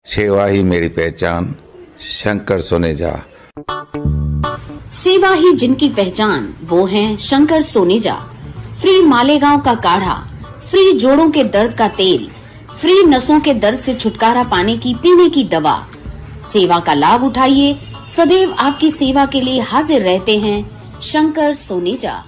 सेवा ही मेरी पहचान, शंकर सोनेजा। सेवा ही जिनकी पहचान, वो हैं शंकर सोनेजा। फ्री मालेगांव का काढ़ा, फ्री जोड़ों के दर्द का तेल, फ्री नसों के दर्द से छुटकारा पाने की पीने की दवा। सेवा का लाभ उठाइए, सदैव आपकी सेवा के लिए हाजिर रहते हैं शंकर सोनेजा।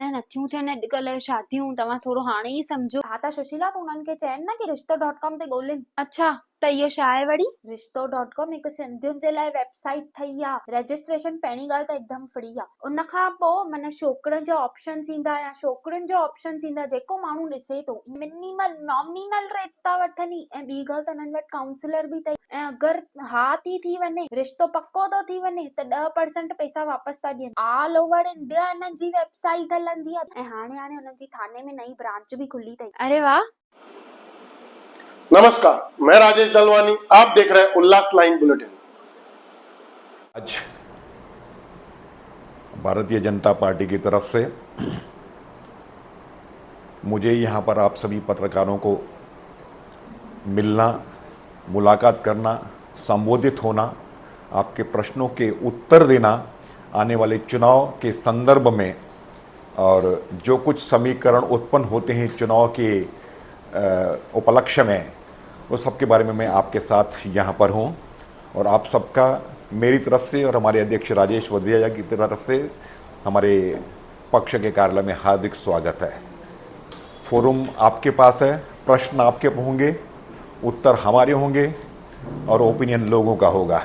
नथियूं थियनि अॼुकल्ह शादियूं तव्हां थोरो हाणे ई सम्झो। हा त सुशीला तूं उन्हनि खे चइनि न कि रिश्तो.com ते ॻोल्हिनि। अच्छा त इहो छा आहे वरी? रिश्तो.com हिकु सिंधियुनि जे लाइ वेबसाइट ठही आहे। रजिस्ट्रेशन पहिरीं ॻाल्हि त हिकदमि फ्री आहे। उन खां पोइ माना छोकिरनि जा ऑप्शन्स ईंदा या छोकिरियुनि जा ऑप्शन्स ईंदा, जेको माण्हू ॾिसे थो। मिनिमल नॉमिनल रेट था वठनि ऐं ॿी ॻाल्हि त हिननि वटि काउंसलर बि अथई। ऐं अगरि हा थी वञे, रिश्तो पको थो थी वञे त 10% पैसा वापसि था ॾियनि। ऑल ओवर इंडिया हिननि जी वेबसाइट हलंदी आहे ऐं हाणे हुननि जी थाने में नई ब्रांच भी खुली अथई। अरे वाह। नमस्कार, मैं राजेश दलवानी, आप देख रहे हैं उल्लास लाइन बुलेटिन। आज भारतीय जनता पार्टी की तरफ से मुझे यहाँ पर आप सभी पत्रकारों को मिलना, मुलाकात करना, संबोधित होना, आपके प्रश्नों के उत्तर देना, आने वाले चुनाव के संदर्भ में और जो कुछ समीकरण उत्पन्न होते हैं चुनाव के उपलक्ष्य में, वो सब के बारे में मैं आपके साथ यहाँ पर हूँ। और आप सबका मेरी तरफ से और हमारे अध्यक्ष राजेश वधेरिया की तरफ से हमारे पक्ष के कार्यालय में हार्दिक स्वागत है। फोरम आपके पास है, प्रश्न आपके होंगे, उत्तर हमारे होंगे और ओपिनियन लोगों का होगा,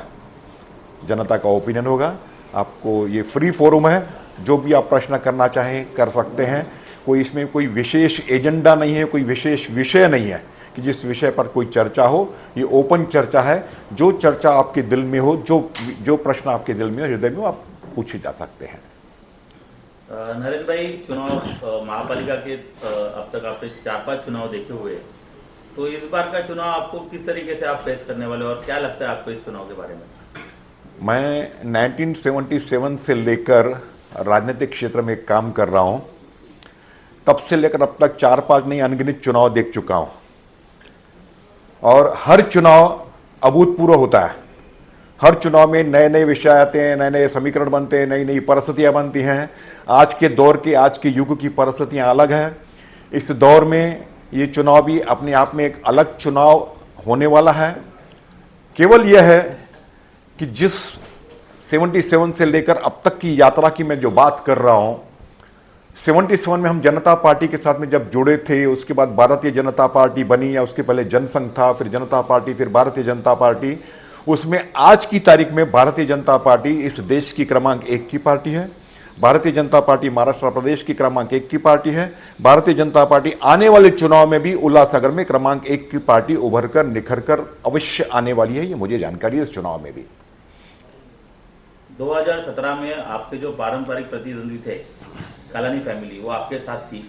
जनता का ओपिनियन होगा। आपको ये फ्री फोरम है, जो भी आप प्रश्न करना चाहें कर सकते हैं। कोई इसमें कोई विशेष एजेंडा नहीं है, कोई विशेष विषय नहीं है कि जिस विषय पर कोई चर्चा हो। ये ओपन चर्चा है, जो चर्चा आपके दिल में हो, जो प्रश्न आपके दिल में हो, हृदय में हो, आप पूछे जा सकते हैं। नरेंद्र भाई, चुनाव महापालिका के अब तक आपने 4-5 चुनाव देखे हुए, तो इस बार का चुनाव आपको किस तरीके से आप फेस करने वाले और क्या लगता है आपको इस चुनाव के बारे में? मैं 1977 से लेकर राजनीतिक क्षेत्र में काम कर रहा हूं। तब से लेकर अब तक 4-5 नहीं अनगिनत चुनाव देख चुका हूं और हर चुनाव अभूतपूर्व होता है। हर चुनाव में नए नए विषय आते हैं, नए नए समीकरण बनते हैं, नई नई परिस्थितियां बनती हैं। आज के दौर के, आज के युग की परिस्थितियां अलग हैं। इस दौर में ये चुनाव भी अपने आप में एक अलग चुनाव होने वाला है। केवल यह है कि जिस 77 से लेकर अब तक की यात्रा की मैं जो बात कर रहा हूं, 77 में हम जनता पार्टी के साथ में जब जुड़े थे, उसके बाद भारतीय जनता पार्टी बनी, या उसके पहले जनसंघ था, फिर जनता पार्टी, फिर भारतीय जनता पार्टी। उसमें आज की तारीख में भारतीय जनता पार्टी इस देश की क्रमांक 1 की पार्टी है। भारतीय जनता पार्टी महाराष्ट्र प्रदेश की क्रमांक 1 की पार्टी है। भारतीय जनता पार्टी आने वाले चुनाव में भी उल्लासनगर में क्रमांक 1 की पार्टी उभर कर निखर कर अवश्य आने वाली है। ये मुझे जानकारी है इस चुनाव में भी। 2017 में आपके जो पारंपरिक प्रतिद्वंदी थे, कालानी फैमिली, वो आपके साथ थी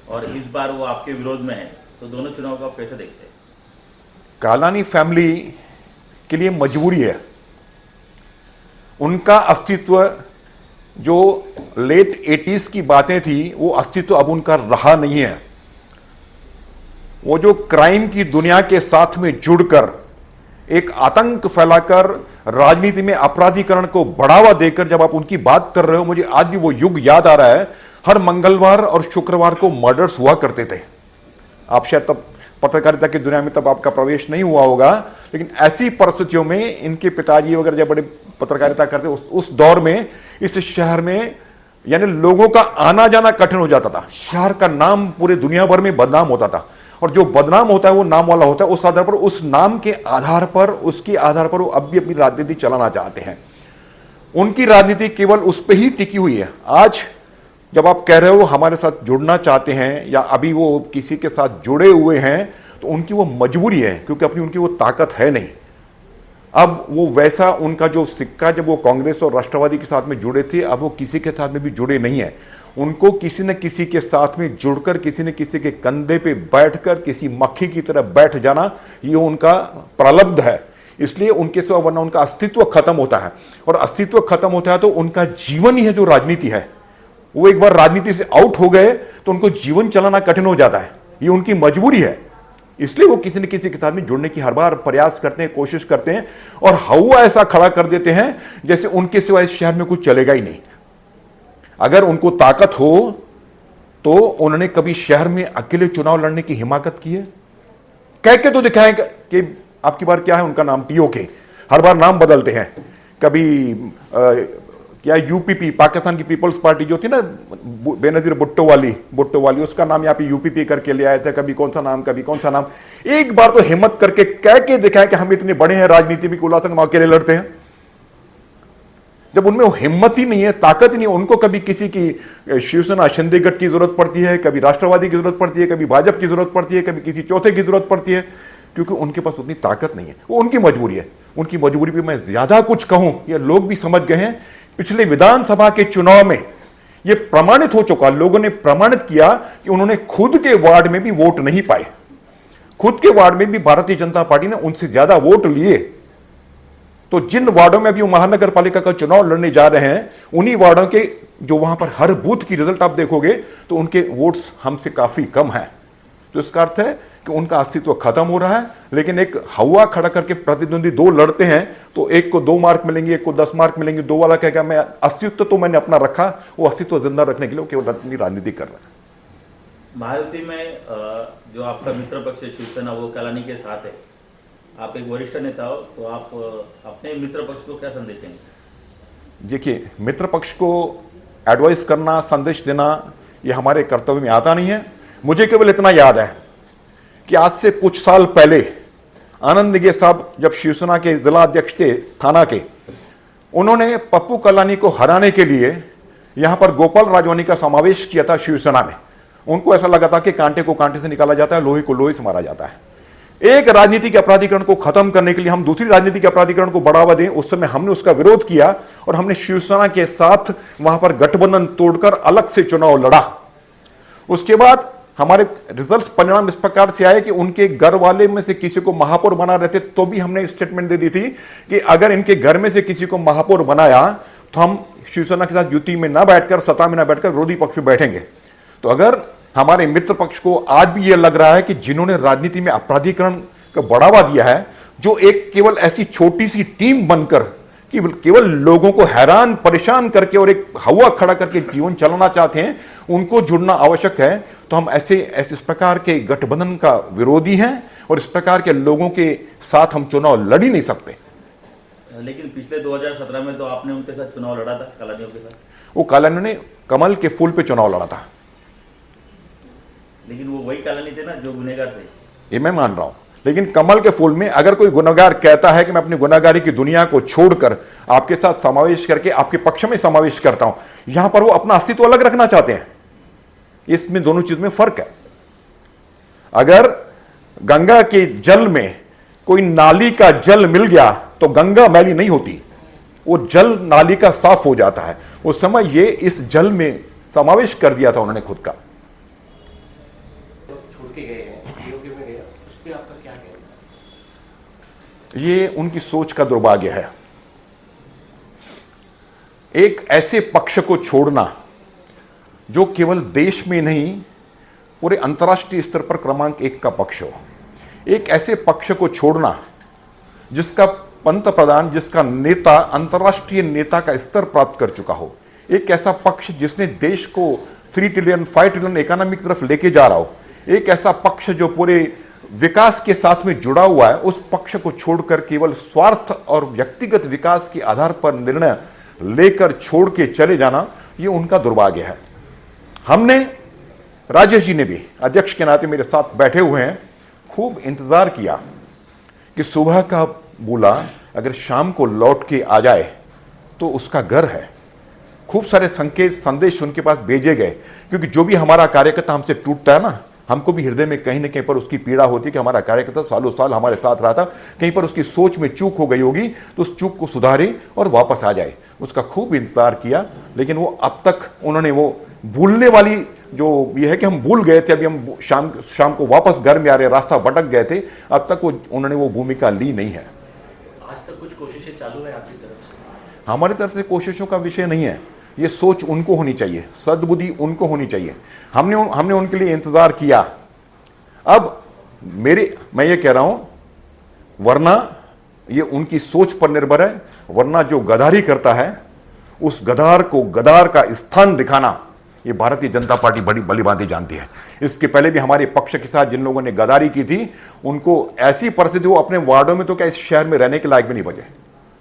और इस बार वो आपके विरोध में है, तो दोनों चुनाव को आप कैसे देखते हैं? कालानी फैमिली के लिए मजबूरी है। उनका अस्तित्व जो लेट 80s की बातें थी, वो अस्तित्व अब उनका रहा नहीं है। वो जो क्राइम की दुनिया के साथ में जुड़कर एक आतंक फैलाकर राजनीति में अपराधीकरण को बढ़ावा देकर जब आप उनकी बात कर रहे हो, मुझे आज भी वो युग याद आ रहा है। हर मंगलवार और शुक्रवार को मर्डर्स हुआ करते थे। आप शायद तब पत्रकारिता की दुनिया में तब आपका प्रवेश नहीं हुआ होगा, लेकिन ऐसी परिस्थितियों में इनके पिताजी वगैरह जब बड़े पत्रकारिता करते, उस दौर में इस शहर में यानी लोगों का आना जाना कठिन हो जाता था। शहर का नाम पूरे दुनिया भर में बदनाम होता था, और जो बदनाम होता है वो नाम वाला होता है। उस आधार पर, उस नाम के आधार पर, उसके आधार पर वो अब भी अपनी राजनीति चलाना चाहते हैं। उनकी राजनीति केवल उस पर ही टिकी हुई है। आज जब आप कह रहे हो हमारे साथ जुड़ना चाहते हैं या अभी वो किसी के साथ जुड़े हुए हैं, तो उनकी वो मजबूरी है, क्योंकि अपनी उनकी वो ताकत है नहीं। अब वो वैसा उनका जो सिक्का, जब वो कांग्रेस और राष्ट्रवादी के साथ में जुड़े थे, अब वो किसी के साथ में भी जुड़े नहीं है। उनको किसी न किसी के साथ में जुड़कर, किसी न किसी के कंधे पे बैठकर किसी मक्खी की तरह बैठ जाना, ये उनका प्रलब्ध है। इसलिए उनके सिवा, वरना उनका अस्तित्व खत्म होता है, और अस्तित्व खत्म होता है तो उनका जीवन ही है जो राजनीति है। वो एक बार राजनीति से आउट हो गए तो उनको जीवन चलाना कठिन हो जाता है। ये उनकी मजबूरी है। इसलिए वो किसी न किसी के साथ में जुड़ने की हर बार प्रयास करते हैं, कोशिश करते हैं, और हवा ऐसा खड़ा कर देते हैं जैसे उनके सिवा इस शहर में कुछ चलेगा ही नहीं। अगर उनको ताकत हो तो उन्होंने कभी शहर में अकेले चुनाव लड़ने की हिम्मत की है? कह के तो दिखाएं कि आपकी बार क्या है उनका नाम, टीओके, हर बार नाम बदलते हैं। कभी क्या यूपीपी, पाकिस्तान की पीपल्स पार्टी जो थी ना, बेनजीर भुट्टो वाली, उसका नाम यहाँ पे यूपीपी करके ले आए थे, कभी कौन सा नाम, कभी कौन सा नाम। एक बार तो हिम्मत करके कह के दिखाएं कि हम इतने बड़े हैं राजनीति में, उल्लास हम अकेले लड़ते हैं। जब उनमें वो हिम्मत ही नहीं है, ताकत ही नहीं है, उनको कभी किसी की शिवसेना शिंदे गठ की जरूरत पड़ती है, कभी राष्ट्रवादी की जरूरत पड़ती है, कभी भाजपा की जरूरत पड़ती है, कभी किसी चौथे की जरूरत पड़ती है, क्योंकि उनके पास उतनी ताकत नहीं है। वो उनकी मजबूरी है। उनकी मजबूरी पे मैं ज्यादा कुछ कहूं, ये लोग भी समझ गए हैं। पिछले विधानसभा के चुनाव में ये प्रमाणित हो चुका, लोगों ने प्रमाणित किया कि उन्होंने खुद के वार्ड में भी वोट नहीं पाए। खुद के वार्ड में भी भारतीय जनता पार्टी ने उनसे ज्यादा वोट लिए। तो जिन वार्डों में अभी महानगर पालिका का चुनाव लड़ने जा रहे हैं, उन्हीं वार्डों के जो वहां पर हर बूथ की रिजल्ट आप देखोगे तो उनके वोट्स हमसे काफी कम है। तो इसका अर्थ है कि उनका अस्तित्व खत्म हो रहा है। लेकिन एक हवा खड़ा करके प्रतिद्वंदी दो लड़ते हैं तो एक को 2 मार्क मिलेंगे, एक को 10 मार्क मिलेंगे। दो वाला कहेगा मैं अस्तित्व तो मैंने अपना रखा, वो अस्तित्व जिंदा रखने के लिए केवल अपनी राजनीति कर रहा है। महायुति में जो आपका मित्र पक्ष है शिवसेना, वो कलानी के साथ है। आप एक वरिष्ठ नेता हो, तो आप अपने मित्र पक्ष को क्या संदेश देंगे? देखिए, मित्र पक्ष को एडवाइस करना, संदेश देना, ये हमारे कर्तव्य में आता नहीं है। मुझे केवल इतना याद है कि आज से कुछ साल पहले आनंद निगे साहब जब शिवसेना के जिला अध्यक्ष थे थाना के, उन्होंने पप्पू कलानी को हराने के लिए यहां पर गोपाल राजवानी का समावेश किया था शिवसेना में। उनको ऐसा लगा था कि कांटे को कांटे से निकाला जाता है, लोहे को लोहे से मारा जाता है। एक राजनीतिक अपराधीकरण को खत्म करने के लिए हम दूसरी राजनीतिक अपराधीकरण को बढ़ावा दें, उस समय हमने उसका विरोध किया और हमने शिवसेना के साथ वहां पर गठबंधन तोड़कर अलग से चुनाव लड़ा। उसके बाद हमारे रिजल्ट परिणाम इस प्रकार से आए कि उनके घर वाले में से किसी को महापौर बना रहते तो भी हमने स्टेटमेंट दे दी थी कि अगर इनके घर में से किसी को महापौर बनाया तो हम शिवसेना के साथ युति में ना बैठकर, सत्ता में ना बैठकर विरोधी पक्ष में बैठेंगे। तो अगर हमारे मित्र पक्ष को आज भी यह लग रहा है कि जिन्होंने राजनीति में अपराधीकरण को बढ़ावा दिया है, जो एक केवल ऐसी छोटी सी टीम बनकर केवल लोगों को हैरान परेशान करके और एक हवा खड़ा करके जीवन चलाना चाहते हैं, उनको जुड़ना आवश्यक है। तो हम ऐसे इस प्रकार के गठबंधन का विरोधी हैं और इस प्रकार के लोगों के साथ हम चुनाव लड़ ही नहीं सकते। लेकिन पिछले 2017 में तो आपने उनके साथ चुनाव लड़ा था, कलानियों के साथ। वो कलानियों ने कमल के फूल पे चुनाव लड़ा था। लेकिन वो वही कलानी थे ना जो गुनहगार थे। ये मैं मान रहा हूं, लेकिन कमल के फूल में अगर कोई गुनहगार कहता है कि मैं अपनी गुनहगारी की दुनिया को छोड़कर आपके साथ समावेश करके आपके पक्ष में समावेश करता हूं, यहां पर वो अपना अस्तित्व अलग रखना चाहते हैं। इसमें दोनों चीज में फर्क है। अगर गंगा के जल में कोई नाली का जल मिल गया तो गंगा मैली नहीं होती, वो जल नाली का साफ हो जाता है। उस समय ये इस जल में समावेश कर दिया था उन्होंने खुद का। ये उनकी सोच का दुर्भाग्य है। एक ऐसे पक्ष को छोड़ना जो केवल देश में नहीं पूरे अंतर्राष्ट्रीय स्तर पर क्रमांक 1 का पक्ष हो, एक ऐसे पक्ष को छोड़ना जिसका पंत प्रधान, जिसका नेता अंतर्राष्ट्रीय नेता का स्तर प्राप्त कर चुका हो, एक ऐसा पक्ष जिसने देश को 3 ट्रिलियन 5 ट्रिलियन इकोनॉमी की तरफ लेके जा रहा हो, एक ऐसा पक्ष जो पूरे विकास के साथ में जुड़ा हुआ है, उस पक्ष को छोड़कर केवल स्वार्थ और व्यक्तिगत विकास के आधार पर निर्णय लेकर छोड़ के चले जाना, ये उनका दुर्भाग्य है। हमने, राजेश जी ने भी अध्यक्ष के नाते मेरे साथ बैठे हुए हैं, खूब इंतजार किया कि सुबह का बोला अगर शाम को लौट के आ जाए तो उसका घर है। खूब सारे संकेत संदेश उनके पास भेजे गए, क्योंकि जो भी हमारा कार्यकर्ता हमसे टूटता है ना, हमको भी हृदय में कहीं ना कहीं पर उसकी पीड़ा होती है कि हमारा कार्यकर्ता सालों साल हमारे साथ रहा था, कहीं पर उसकी सोच में चूक हो गई होगी तो उस चूक को सुधारे और वापस आ जाए। उसका खूब इंतजार किया, लेकिन वो अब तक उन्होंने वो भूलने वाली जो ये है कि हम भूल गए थे, अभी हम शाम को वापस घर में आ रहे, रास्ता भटक गए थे, अब तक उन्होंने वो भूमिका ली नहीं है। आज तक कुछ कोशिशें चालू है आपकी तरफ से? हमारी तरफ से कोशिशों का विषय नहीं है, ये सोच उनको होनी चाहिए, सद्बुद्धि उनको होनी चाहिए। हमने उनके लिए इंतजार किया। अब मैं ये कह रहा हूं, वरना ये उनकी सोच पर निर्भर है, वरना जो गद्दारी करता है उस गद्दार को गद्दार का स्थान दिखाना ये भारतीय जनता पार्टी बड़ी भलीभांति जानती है। इसके पहले भी हमारे पक्ष के साथ जिन लोगों ने गद्दारी की थी उनको ऐसी परिस्थिति, वो अपने वार्डों में तो क्या इस शहर में रहने के लायक भी नहीं बचे,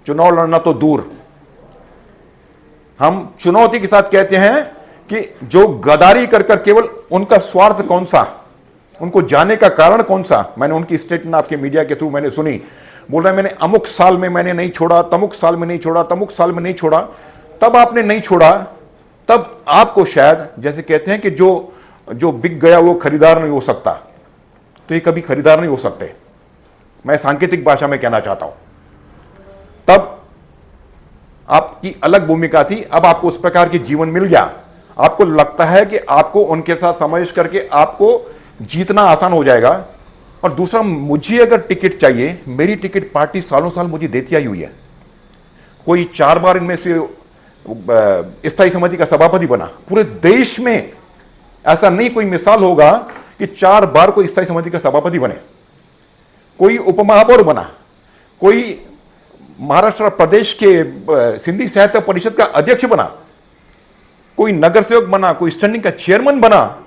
चुनाव लड़ना तो दूर। हम चुनौती के साथ कहते हैं कि जो गद्दारी कर कर केवल उनका स्वार्थ कौन सा, उनको जाने का कारण कौन सा। मैंने उनकी स्टेटमेंट आपके मीडिया के थ्रू मैंने सुनी, बोल रहे हैं मैंने अमुक साल में मैंने नहीं छोड़ा, तमुक साल में नहीं छोड़ा, तमुक साल में नहीं छोड़ा। तब आपने नहीं छोड़ा, तब आपको शायद, जैसे कहते हैं कि जो बिक गया वो खरीदार नहीं हो सकता, तो ये कभी खरीदार नहीं हो सकते, मैं सांकेतिक भाषा में कहना चाहता हूं। तब आपकी अलग भूमिका थी, अब आपको उस प्रकार की जीवन मिल गया, आपको लगता है कि आपको उनके साथ समावेश करके आपको जीतना आसान हो जाएगा। और दूसरा, मुझे अगर टिकट चाहिए, मेरी टिकट पार्टी सालों साल मुझे देती आई हुई है। कोई 4 बार इनमें से स्थायी समिति का सभापति बना, पूरे देश में ऐसा नहीं कोई मिसाल होगा कि 4 बार कोई स्थायी समिति का सभापति बने, कोई उपमहापौर बना, कोई महाराष्ट्र प्रदेश के सिंधी साहित्य परिषद का अध्यक्ष बना, कोई नगर सेवक बना, कोई स्टैंडिंग का चेयरमैन बना।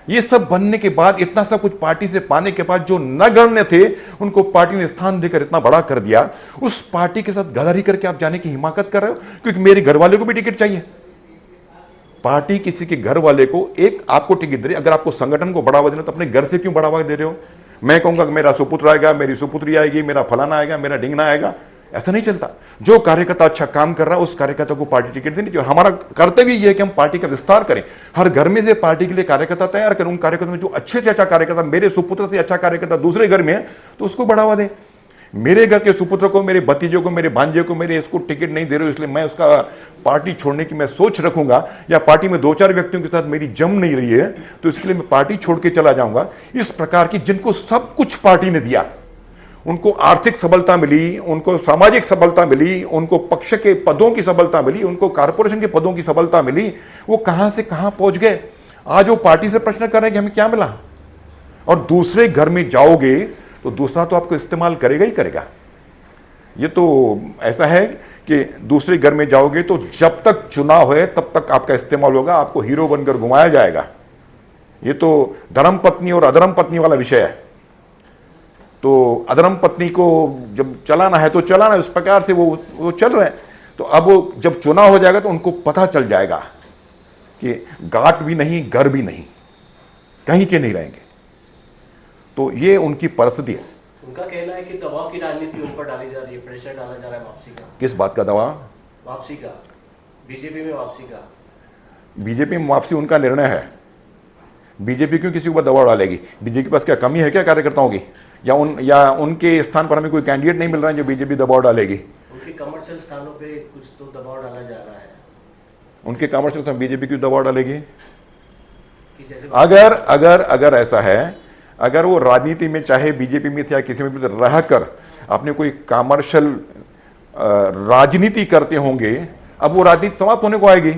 ये सब बनने के बाद, इतना सब कुछ पार्टी से पाने के बाद, जो नगण्य थे उनको पार्टी ने स्थान देकर इतना बड़ा कर दिया। उस पार्टी के साथ गद्दारी करके आप जाने की हिमाकत कर रहे हो, क्योंकि मेरे घर वाले को भी टिकट चाहिए। पार्टी किसी के घर वाले को, एक आपको टिकट दे रही, अगर आपको संगठन को बढ़ावा देना तो अपने घर से क्यों बढ़ावा दे रहे हो? मैं कहूंगा मेरा सुपुत्र आएगा, मेरी सुपुत्री आएगी, मेरा फलाना आएगा, मेरा ढिंगना आएगा, ऐसा नहीं चलता। जो कार्यकर्ता अच्छा काम कर रहा है उस कार्यकर्ता को पार्टी टिकट देनी चाहिए। और हमारा कर्तव्य यह है कि हम पार्टी का विस्तार करें, हर घर में से पार्टी के लिए कार्यकर्ता तैयार करें। उन कार्यकर्ता में जो अच्छे से अच्छा कार्यकर्ता, मेरे सुपुत्र से अच्छा कार्यकर्ता दूसरे घर में है तो उसको बढ़ावा दें। मेरे घर के सुपुत्र को, मेरे भतीजे को, मेरे भांजे को, मेरे इसको टिकट नहीं दे रहे हो, इसलिए मैं उसका पार्टी छोड़ने की मैं सोच रखूंगा, या पार्टी में 2-4 व्यक्तियों के साथ मेरी जम नहीं रही है तो इसके लिए मैं पार्टी छोड़ के चला जाऊंगा। इस प्रकार की, जिनको सब कुछ पार्टी ने दिया, उनको आर्थिक सबलता मिली, उनको सामाजिक सबलता मिली, उनको पक्ष के पदों की सबलता मिली, उनको कारपोरेशन के पदों की सबलता मिली, वो कहां से कहां पहुंच गए। आज वो पार्टी से प्रश्न कर रहे हैं कि हमें क्या मिला। और दूसरे घर में जाओगे तो दूसरा तो आपको इस्तेमाल करेगा ही करेगा। ये तो ऐसा है कि दूसरे घर में जाओगे तो जब तक चुनाव है तब तक आपका इस्तेमाल होगा, आपको हीरो बनकर घुमाया जाएगा। ये तो धर्म पत्नी और अधर्म पत्नी वाला विषय है। तो अधर्म पत्नी को जब चलाना है तो चलाना, उस प्रकार से वो चल रहे हैं। तो अब वो जब चुनाव हो जाएगा तो उनको पता चल जाएगा कि घाट भी नहीं, घर भी नहीं, कहीं के नहीं रहेंगे। तो ये उनकी परिस्थिति है। उनका कहना है कि दबाव की राजनीति उन पर डाली जा रही है, प्रेशर डाला जा रहा है वापसी का। किस बात का दबाव? वापसी का, बीजेपी में वापसी का। बीजेपी में वापसी उनका निर्णय है। बीजेपी क्यों किसी के ऊपर दबाव डालेगी? बीजेपी के पास क्या कमी है क्या कार्यकर्ताओं की? या उनके स्थान पर हमें कोई कैंडिडेट नहीं मिल रहा है जो बीजेपी दबाव डालेगी? उनके कमर्शियल स्थानों पे कुछ तो दबाव डाला जा रहा है। उनके कमर्शियल स्थान बीजेपी क्यों दबाव डालेगी? कि जैसे अगर ऐसा है, अगर वो राजनीति में, चाहे बीजेपी में थे या किसी में भी रहकर अपने कोई कमर्शियल राजनीति करते होंगे, अब वो राजनीति समाप्त होने को आएगी।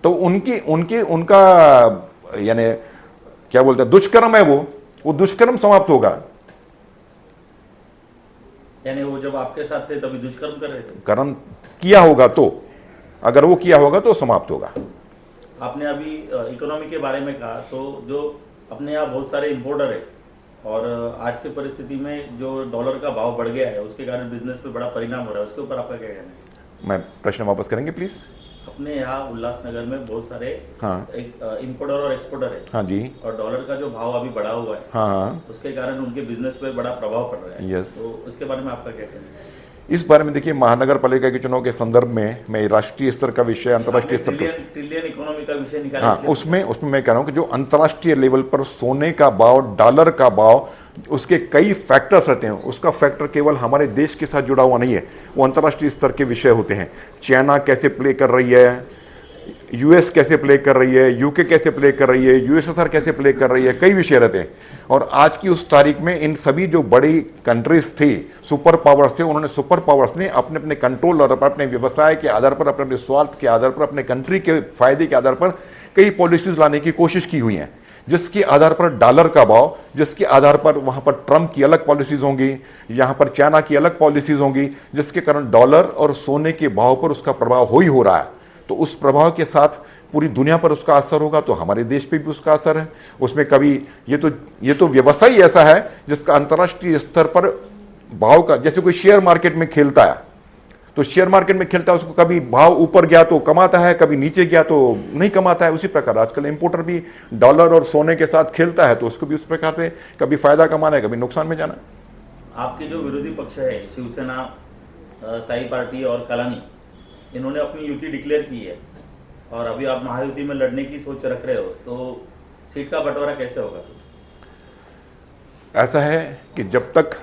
तो उनका यानी क्या बोलते हैं, दुष्कर्म है, वो दुष्कर्म समाप्त होगा। यानी वो जब आपके साथ थे तभी दुष्कर्म कर रहे थे? कर्म किया होगा तो, अगर वो किया होगा तो समाप्त होगा। आपने अभी इकोनॉमी के बारे में कहा, तो जो अपने यहाँ बहुत सारे इंपोर्टर है और आज की परिस्थिति में जो डॉलर का भाव बढ़ गया है उसके कारण बिजनेस पे बड़ा परिणाम हो रहा है, उसके ऊपर आपका क्या कहना है? मैं प्रश्न वापस करेंगे प्लीज। अपने यहाँ उल्लासनगर में बहुत सारे हाँ इंपोर्टर और एक्सपोर्टर है। हाँ जी। और डॉलर का जो भाव अभी बढ़ा हुआ है, हाँ, उसके कारण उनके बिजनेस पे बड़ा प्रभाव पड़ रहा है। यस। तो उसके बारे में आपका क्या कहना है? इस बारे में देखिए, महानगर पालिका के चुनाव के संदर्भ में मैं राष्ट्रीय स्तर का विषय, अंतर्राष्ट्रीय स्तर का, ट्रिलियन इकोनॉमी का विषय निकाला। हाँ, उसमें मैं कह रहा हूं कि जो अंतर्राष्ट्रीय लेवल पर सोने का भाव, डॉलर का भाव, उसके कई फैक्टर्स रहते हैं। उसका फैक्टर केवल हमारे देश के साथ जुड़ा हुआ नहीं है, वो अंतर्राष्ट्रीय स्तर के विषय होते हैं। चाइना कैसे प्ले कर रही है, यूएस कैसे प्ले कर रही है, यूके कैसे प्ले कर रही है, यूएसएसआर कैसे प्ले कर रही है, कई विषय रहते हैं। और आज की उस तारीख में इन सभी जो बड़ी कंट्रीज थी, सुपर पावर्स थे, उन्होंने सुपर पावर्स ने अपने अपने कंट्रोल और अपने व्यवसाय के आधार पर, अपने अपने स्वार्थ के आधार पर, अपने कंट्री के फायदे के आधार पर कई पॉलिसीज लाने की कोशिश की हुई हैं, जिसके आधार पर डॉलर का भाव, जिसके आधार पर वहां पर ट्रंप की अलग पॉलिसीज होंगी, यहां पर चाइना की अलग पॉलिसीज होंगी, जिसके कारण डॉलर और सोने के भाव पर उसका प्रभाव हो रहा है। तो उस प्रभाव के साथ पूरी दुनिया पर उसका असर होगा, तो हमारे देश पे भी उसका असर है। उसमें कभी ये तो व्यवसाय ऐसा है जिसका अंतर्राष्ट्रीय स्तर पर भाव का, जैसे कोई शेयर मार्केट में खेलता है, तो शेयर मार्केट में खेलता है, उसको कभी भाव ऊपर गया तो कमाता है, कभी नीचे गया तो नहीं कमाता है। उसी प्रकार आजकल इंपोर्टर भी डॉलर और सोने के साथ खेलता है, तो उसको भी उस प्रकार से कभी फायदा कमाना है, कभी नुकसान में जाना है। आपके जो विरोधी पक्ष है, शिवसेना, साई पार्टी और कलानी, इन्होंने अपनी युति डिक्लेयर की है और अभी आप महायुति में लड़ने की सोच रख रहे हो, तो सीट का बंटवारा कैसे होगा? ऐसा है कि जब तक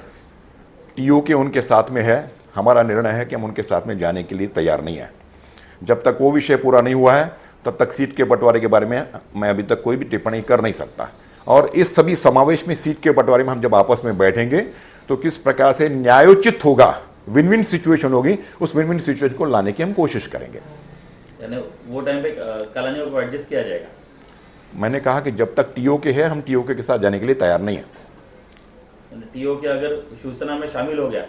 टीओके उनके साथ में है, हमारा निर्णय है कि हम उनके साथ में जाने के लिए तैयार नहीं है। जब तक वो विषय पूरा नहीं हुआ है, तब तक सीट के बंटवारे के बारे में मैं अभी तक कोई भी टिप्पणी कर नहीं सकता। और इस सभी समावेश में सीट के बंटवारे में हम जब आपस में बैठेंगे तो किस प्रकार से न्यायोचित होगा, विन विन सिचुएशन होगी, उस विन विन सिचुएशन को लाने की हम कोशिश करेंगे। यानी वो टाइम पे कलानियों को एडजस्ट किया जाएगा। मैंने कहा कि जब तक टीओके है, हम टीओके के साथ जाने के लिए तैयार नहीं है। टीओके अगर शिवसेना में शामिल हो गया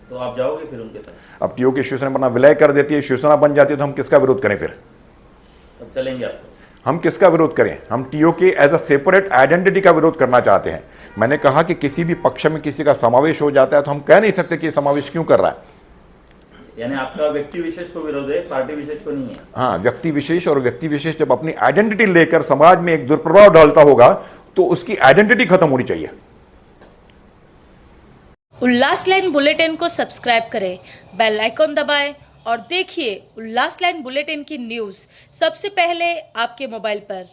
तो आप जाओगे फिर उनके साथ? अब टीओके शिवसेना अपना विलय कर देती है, शिवसेना बन जाती है, तो हम किसका विरोध करें? फिर अब चलेंगे आप? हम किसका विरोध करें? हम टीओके एज अ सेपरेट आइडेंटिटी का विरोध करना चाहते हैं। मैंने कहा कि किसी भी पक्ष में किसी का समावेश हो जाता है तो हम कह नहीं सकते कि समावेश क्यों कर रहा है। यानी आपका व्यक्ति विशेष को विरोध है, पार्टी विशेष को नहीं है? हाँ, व्यक्ति विशेष, और व्यक्ति विशेष जब अपनी आइडेंटिटी लेकर समाज में एक दुष्प्रभाव डालता होगा तो उसकी आइडेंटिटी खत्म होनी चाहिए। उल्लास लाइन बुलेटिन को सब्सक्राइब करें, बेल आइकॉन दबाएं और देखिए उल्लास लाइन बुलेटिन की न्यूज़ सबसे पहले आपके मोबाइल पर।